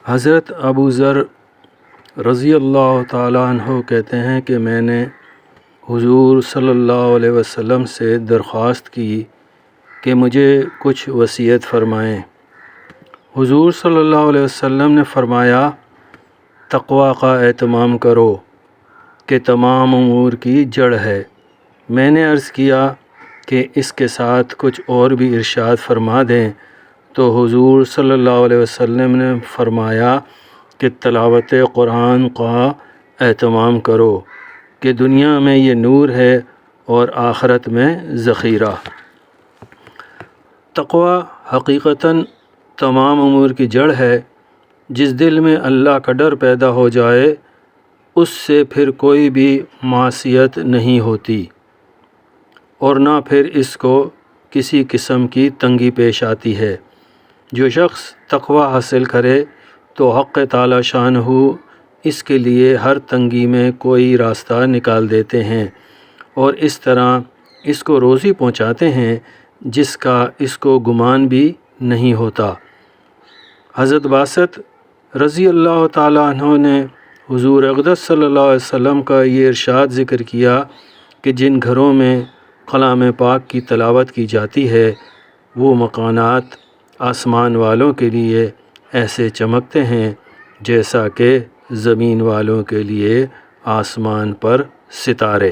حضرت ابو ذر رضی اللہ تعالیٰ عنہ کہتے ہیں کہ میں نے حضور صلی اللہ علیہ وسلم سے درخواست کی کہ مجھے کچھ وصیت فرمائیں۔ حضور صلی اللہ علیہ وسلم نے فرمایا، تقوی کا اہتمام کرو کہ تمام امور کی جڑ ہے۔ میں نے عرض کیا کہ اس کے ساتھ کچھ اور بھی ارشاد فرما دیں، تو حضور صلی اللہ علیہ وسلم نے فرمایا کہ تلاوت قرآن کا اہتمام کرو کہ دنیا میں یہ نور ہے اور آخرت میں ذخیرہ۔ تقوی حقیقتاً تمام امور کی جڑ ہے۔ جس دل میں اللہ کا ڈر پیدا ہو جائے اس سے پھر کوئی بھی معصیت نہیں ہوتی، اور نہ پھر اس کو کسی قسم کی تنگی پیش آتی ہے۔ جو شخص تقوی حاصل کرے تو حق تعالی شانہ اس کے لیے ہر تنگی میں کوئی راستہ نکال دیتے ہیں، اور اس طرح اس کو روزی پہنچاتے ہیں جس کا اس کو گمان بھی نہیں ہوتا۔ حضرت باسط رضی اللہ تعالیٰ عنہ نے حضور اقدس صلی اللہ علیہ وسلم کا یہ ارشاد ذکر کیا کہ جن گھروں میں کلام پاک کی تلاوت کی جاتی ہے وہ مکانات آسمان والوں کے لیے ایسے چمکتے ہیں جیسا کہ زمین والوں کے لیے آسمان پر ستارے۔